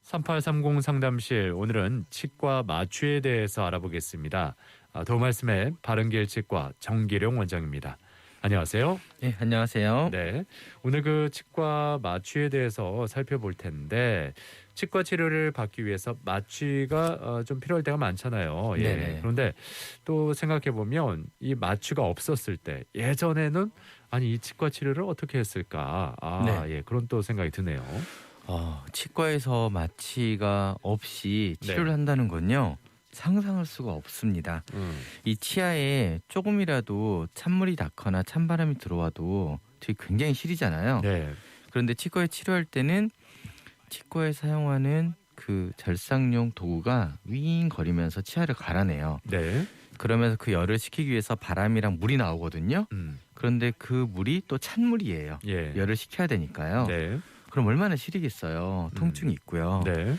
3830 상담실, 오늘은 치과 마취에 대해서 알아보겠습니다. 도움 말씀에 바른길 치과 정기룡 원장입니다. 안녕하세요. 네, 안녕하세요. 네, 오늘 그 치과 마취에 대해서 살펴볼 텐데, 치과 치료를 받기 위해서 마취가 좀 필요할 때가 많잖아요. 예. 네네. 그런데 또 생각해 보면 이 마취가 없었을 때, 예전에는 아니 이 치과 치료를 어떻게 했을까? 네. 예, 그런 또 생각이 드네요. 치과에서 마취가 없이 치료를 네. 한다는 건요, 상상할 수가 없습니다. 이 치아에 조금이라도 찬물이 닿거나 찬바람이 들어와도 되게 굉장히 시리잖아요. 네. 그런데 치과에 치료할 때는 치과에 사용하는 그 절삭용 도구가 윙거리면서 치아를 갈아내요. 네. 그러면서 그 열을 식히기 위해서 바람이랑 물이 나오거든요. 그런데 그 물이 또 찬물이에요. 예. 열을 식혀야 되니까요. 네. 그럼 얼마나 시리겠어요. 통증이 있고요. 네.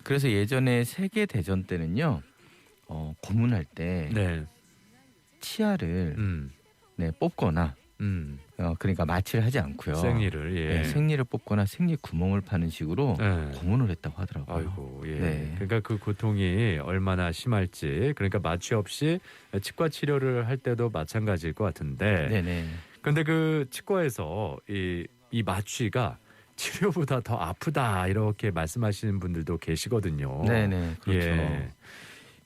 그래서 예전에 세계 대전 때는요, 고문할 때 네. 치아를 음. 뽑거나, 그러니까 마취를 하지 않고요. 생리를 예. 생리를 뽑거나 생리 구멍을 파는 식으로 네. 고문을 했다고 하더라고요. 아이고, 예. 네. 그러니까 그 고통이 얼마나 심할지, 그러니까 마취 없이 치과 치료를 할 때도 마찬가지일 것 같은데. 네네. 근데 그 치과에서 이 마취가 치료보다 더 아프다 이렇게 말씀하시는 분들도 계시거든요. 네네. 그렇죠. 예.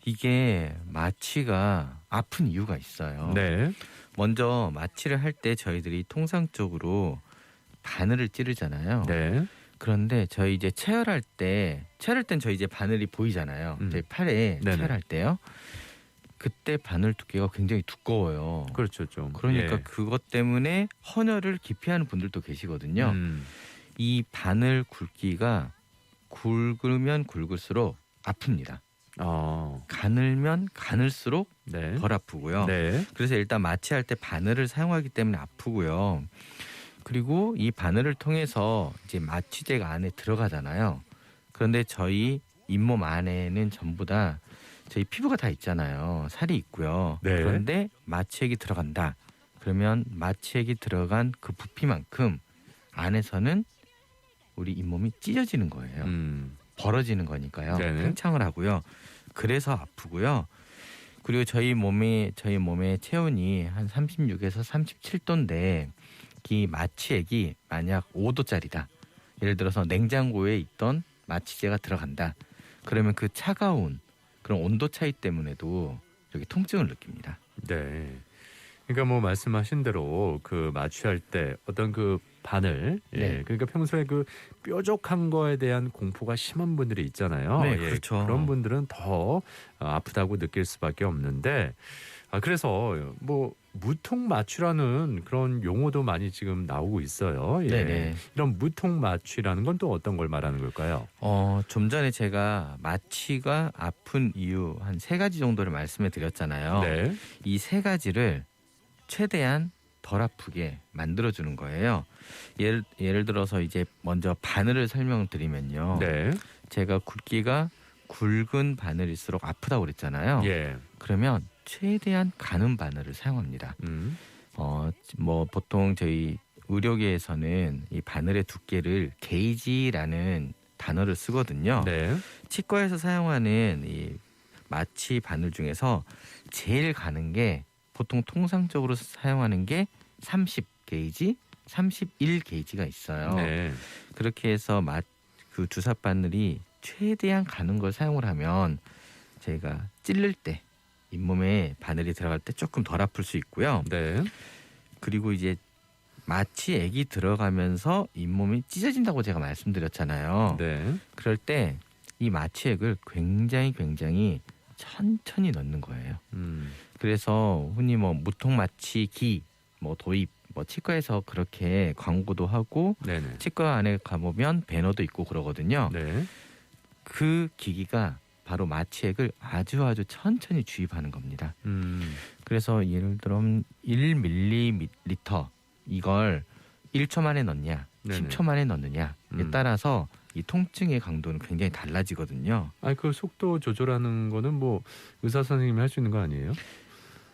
이게 마취가 아픈 이유가 있어요. 네. 먼저 마취를 할 때 저희들이 통상적으로 바늘을 찌르잖아요. 네. 그런데 저희 이제 체열할 땐 저희 이제 바늘이 보이잖아요. 저희 팔에 네네. 체열할 때요. 그때 바늘 두께가 굉장히 두꺼워요. 그렇죠, 좀. 그러니까 예. 그것 때문에 헌혈을 기피하는 분들도 계시거든요. 이 바늘 굵기가 굵으면 굵을수록 아픕니다. 가늘면 가늘수록 네. 덜 아프고요. 네. 그래서 일단 마취할 때 바늘을 사용하기 때문에 아프고요. 그리고 이 바늘을 통해서 이제 마취제가 안에 들어가잖아요. 그런데 저희 잇몸 안에는 전부 다 저희 피부가 다 있잖아요. 살이 있고요. 네. 그런데 마취액이 들어간다. 그러면 마취액이 들어간 그 부피만큼 안에서는 우리 잇몸이 찢어지는 거예요. 벌어지는 거니까요. 네네. 팽창을 하고요. 그래서 아프고요. 그리고 저희 몸의 체온이 한 36에서 37도인데 이 마취액이 만약 5도짜리다. 예를 들어서 냉장고에 있던 마취제가 들어간다. 그러면 그 차가운 그런 온도 차이 때문에도 이렇게 통증을 느낍니다. 네. 그러니까 뭐 말씀하신 대로 그 마취할 때 어떤 그 바늘, 네. 그러니까 평소에 그 뾰족한 거에 대한 공포가 심한 분들이 있잖아요. 네, 그렇죠. 그런 분들은 더 아프다고 느낄 수밖에 없는데, 그래서 뭐 무통 마취라는 그런 용어도 많이 지금 나오고 있어요. 예. 네네. 이런 무통 마취라는 건 또 어떤 걸 말하는 걸까요? 좀 전에 제가 마취가 아픈 이유 한 3가지 정도를 말씀해 드렸잖아요. 네. 이 3가지를 최대한 덜 아프게 만들어주는 거예요. 예를 들어서 이제 먼저 바늘을 설명드리면요. 네. 제가 굵기가 굵은 바늘일수록 아프다고 그랬잖아요. 예. 그러면 최대한 가는 바늘을 사용합니다. 뭐 보통 저희 의료계에서는 이 바늘의 두께를 게이지라는 단어를 쓰거든요. 네. 치과에서 사용하는 이 마취 바늘 중에서 제일 가는 게 보통 통상적으로 사용하는 게 30 게이지, 31 게이지가 있어요. 네. 그렇게 해서 그 주사 바늘이 최대한 가는 걸 사용을 하면 저희가 찔릴 때 잇몸에 바늘이 들어갈 때 조금 덜 아플 수 있고요. 네. 그리고 이제 마취액이 들어가면서 잇몸이 찢어진다고 제가 말씀드렸잖아요. 네. 그럴 때 이 마취액을 굉장히 천천히 넣는 거예요. 그래서 흔히 뭐 무통 마취기, 뭐 도입, 뭐 치과에서 그렇게 광고도 하고 네네. 치과 안에 가보면 배너도 있고 그러거든요. 네. 그 기기가 바로 마취액을 아주 천천히 주입하는 겁니다. 그래서 예를 들어 1ml 이걸 1초 만에 넣냐, 네네. 10초 만에 넣느냐에 따라서 이 통증의 강도는 굉장히 달라지거든요. 그 속도 조절하는 거는 뭐 의사 선생님이 할 수 있는 거 아니에요?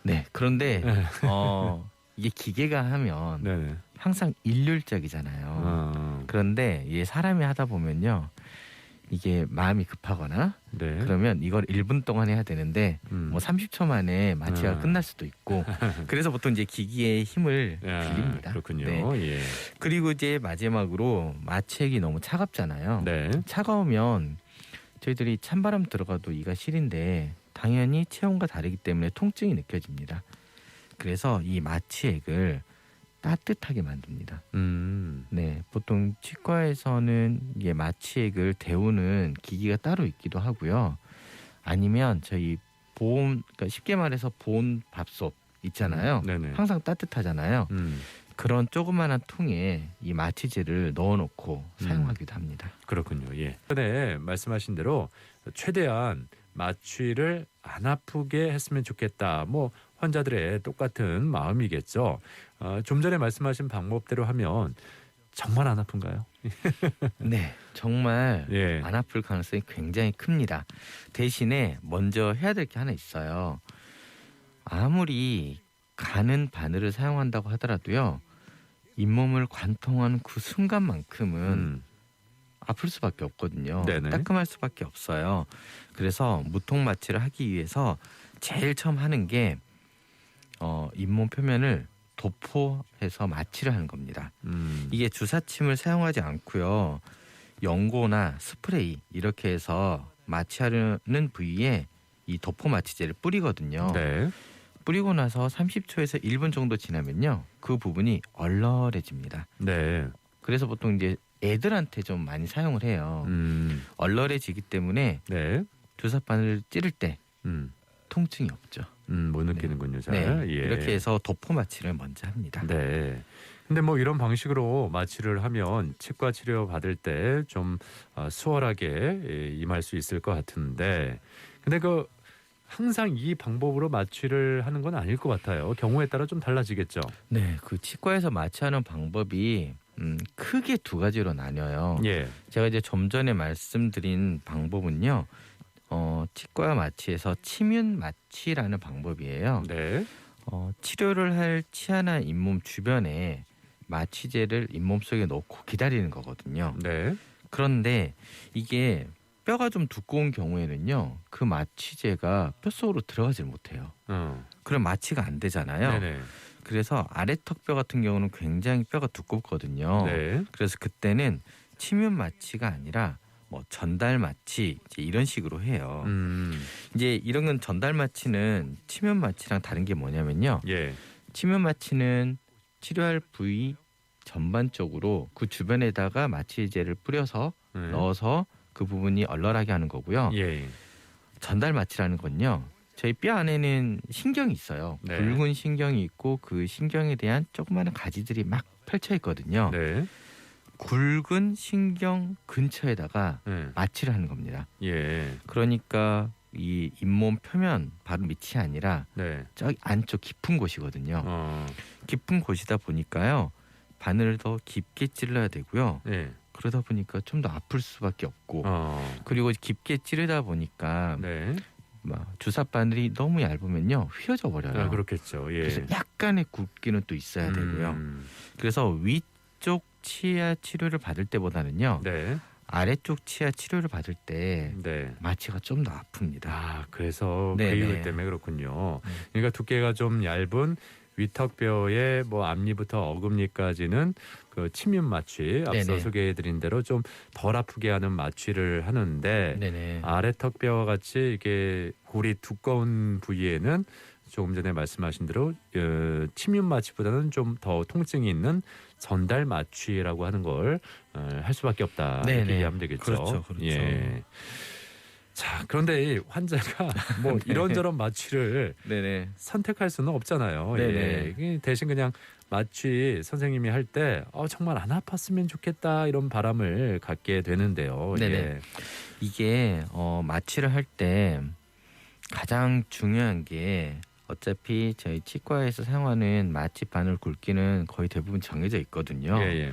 네. 그런데 네. 이게 기계가 하면 네네. 항상 일률적이잖아요. 그런데 이게 사람이 하다 보면요, 이게 마음이 급하거나 네. 그러면 이걸 1분 동안 해야 되는데 뭐 30초 만에 마취가 아. 끝날 수도 있고 그래서 보통 이제 기기의 힘을 야, 빌립니다. 그렇군요. 네. 예. 그리고 이제 마지막으로 마취액이 너무 차갑잖아요. 네. 차가우면 저희들이 찬바람 들어가도 이가 시린데 당연히 체온과 다르기 때문에 통증이 느껴집니다. 그래서 이 마취액을 따뜻하게 만듭니다. 네, 보통 치과에서는 이게 마취액을 데우는 기기가 따로 있기도 하고요. 아니면 저희 보온, 그러니까 쉽게 말해서 보온 밥솥 있잖아요. 네네. 항상 따뜻하잖아요. 그런 조그마한 통에 이 마취제를 넣어놓고 사용하기도 합니다. 그렇군요. 예. 전에 말씀하신 대로 최대한 마취를 안 아프게 했으면 좋겠다. 뭐 환자들의 똑같은 마음이겠죠. 좀 전에 말씀하신 방법대로 하면 정말 안 아픈가요? 네, 정말 예. 안 아플 가능성이 굉장히 큽니다. 대신에 먼저 해야 될 게 하나 있어요. 아무리 가는 바늘을 사용한다고 하더라도요. 잇몸을 관통하는 그 순간만큼은 아플 수밖에 없거든요. 네네. 따끔할 수밖에 없어요. 그래서 무통 마취를 하기 위해서 제일 처음 하는 게 잇몸 표면을 도포해서 마취를 하는 겁니다. 이게 주사침을 사용하지 않고요. 연고나 스프레이 이렇게 해서 마취하려는 부위에 이 도포 마취제를 뿌리거든요. 네. 뿌리고 나서 30초에서 1분 정도 지나면요. 그 부분이 얼얼해집니다. 네. 그래서 보통 이제 애들한테 좀 많이 사용을 해요. 얼얼해지기 때문에 네. 주사바늘을 찌를 때 음. 통증이 없죠. 못 느끼는군요. 잘. 네, 예. 이렇게 해서 도포 마취를 먼저 합니다. 네. 근데 뭐 이런 방식으로 마취를 하면 치과 치료 받을 때 좀 수월하게 임할 수 있을 것 같은데, 근데 항상 이 방법으로 마취를 하는 건 아닐 것 같아요. 경우에 따라 좀 달라지겠죠. 네, 그 치과에서 마취하는 방법이 크게 두 가지로 나뉘어요. 예. 제가 이제 좀 전에 말씀드린 방법은요. 치과 마취에서 침윤 마취라는 방법이에요. 네. 치료를 할 치아나 잇몸 주변에 마취제를 잇몸 속에 넣고 기다리는 거거든요. 네. 그런데 이게 뼈가 좀 두꺼운 경우에는요. 그 마취제가 뼈 속으로 들어가질 못해요. 그럼 마취가 안 되잖아요. 네네. 그래서 아래턱뼈 같은 경우는 굉장히 뼈가 두껍거든요. 네. 그래서 그때는 침윤 마취가 아니라 뭐 전달 마취 이제 이런 식으로 해요. 이제 이런 건 전달 마취는 침윤 마취랑 다른 게 뭐냐면요. 예. 침윤 마취는 치료할 부위 전반적으로 그 주변에다가 마취제를 뿌려서 넣어서 그 부분이 얼얼하게 하는 거고요. 예. 전달 마취라는 건요. 저희 뼈 안에는 신경이 있어요. 네. 굵은 신경이 있고 그 신경에 대한 조그마한 가지들이 막 펼쳐 있거든요. 네. 굵은 신경 근처에다가 네. 마취를 하는 겁니다. 예. 그러니까 이 잇몸 표면 바로 밑이 아니라 네. 저기 안쪽 깊은 곳이거든요. 어. 깊은 곳이다 보니까요. 바늘을 더 깊게 찔러야 되고요. 네. 그러다 보니까 좀 더 아플 수밖에 없고 그리고 깊게 찌르다 보니까 네. 막 주사 바늘이 너무 얇으면요 휘어져 버려요. 그렇겠죠. 예. 그래서 약간의 굵기는 또 있어야 되고요. 그래서 위쪽 치아 치료를 받을 때보다는요 네. 아래쪽 치아 치료를 받을 때 네. 마취가 좀 더 아픕니다. 그래서 그 네네. 이유 때문에 그렇군요. 그러니까 두께가 좀 얇은 위턱뼈의 뭐 앞니부터 어금니까지는 그 침윤 마취 앞서 네네. 소개해드린 대로 좀 덜 아프게 하는 마취를 하는데 네네. 아래턱뼈와 같이 이게 골이 두꺼운 부위에는 조금 전에 말씀하신 대로 침윤 마취보다는 좀 더 통증이 있는 전달 마취라고 하는 걸 할 수밖에 없다. 이렇게 네네. 이해하면 되겠죠. 그렇죠, 그렇죠. 예. 자, 그런데 이 환자가 뭐 이런저런 마취를 네네. 선택할 수는 없잖아요. 네네. 예. 이게 대신 그냥 마취 선생님이 할 때 정말 안 아팠으면 좋겠다 이런 바람을 갖게 되는데요. 네네. 예. 이게 마취를 할 때 가장 중요한 게 어차피 저희 치과에서 사용하는 마취 바늘 굵기는 거의 대부분 정해져 있거든요. 예, 예.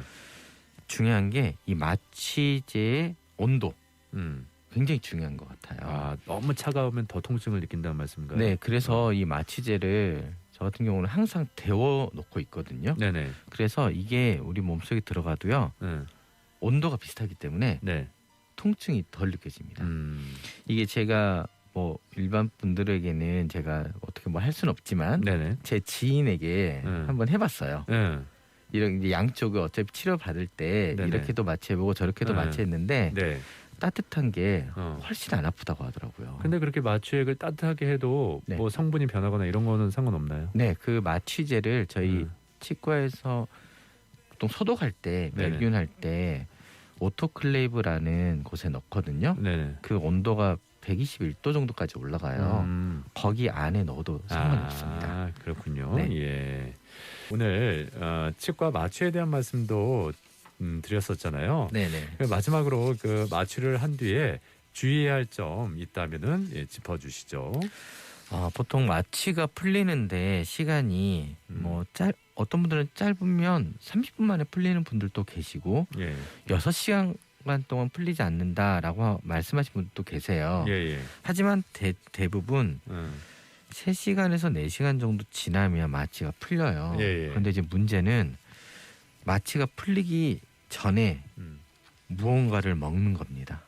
중요한 게 이 마취제의 온도 음. 굉장히 중요한 것 같아요. 너무 차가우면 더 통증을 느낀다는 말씀인가요? 네, 그래서 이 마취제를 저 같은 경우는 항상 데워 놓고 있거든요. 네네. 그래서 이게 우리 몸속에 들어가도요 네. 온도가 비슷하기 때문에 네. 통증이 덜 느껴집니다. 음. 이게 제가 뭐 일반 분들에게는 제가 어떻게 뭐 할 수는 없지만 네네. 제 지인에게 한번 해봤어요. 네. 이런 이제 양쪽을 어차피 치료 받을 때 네네. 이렇게도 마취해보고 저렇게도 네. 마취했는데 네. 따뜻한 게 어. 훨씬 안 아프다고 하더라고요. 근데 그렇게 마취액을 따뜻하게 해도 네. 뭐 성분이 변하거나 이런 거는 상관없나요? 네, 그 마취제를 저희 음. 치과에서 보통 소독할 때, 네네. 멸균할 때 오토클레이브라는 곳에 넣거든요. 네네. 그 온도가 121도 정도까지 올라가요. 거기 안에 넣어도 상관없습니다. 아, 그렇군요. 네. 예. 오늘 치과 마취에 대한 말씀도 드렸었잖아요. 네네. 마지막으로 그 마취를 한 뒤에 주의해야 할 점 있다면은 짚어주시죠. 보통 마취가 풀리는데 시간이 어떤 분들은 짧으면 30분 만에 풀리는 분들도 계시고 예. 6시간 동안 풀리지 않는다라고 말씀하신 분들도 계세요. 예. 하지만 대부분 3시간에서 4시간 정도 지나면 마취가 풀려요. 예. 그런데 이제 문제는 마취가 풀리기 전에 무언가를 먹는 겁니다.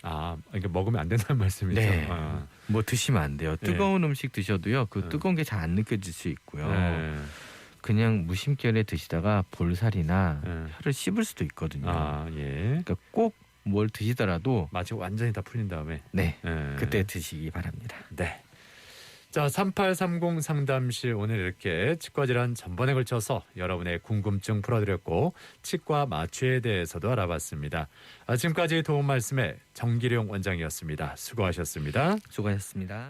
아, 그러니까 먹으면 안 된다는 말씀이죠. 네. 아. 뭐 드시면 안 돼요. 뜨거운 음식 드셔도요. 그 뜨거운 게 잘 안 느껴질 수 있고요. 그냥 무심결에 드시다가 볼살이나 혀를 씹을 수도 있거든요. 아, 예. 그러니까 꼭 뭘 드시더라도 마취가 완전히 다 풀린 다음에 그때 드시기 바랍니다. 네. 자, 3830 상담실 오늘 이렇게 치과 질환 전반에 걸쳐서 여러분의 궁금증 풀어드렸고 치과 마취에 대해서도 알아봤습니다. 지금까지 도움 말씀에 정기룡 원장이었습니다. 수고하셨습니다. 수고하셨습니다.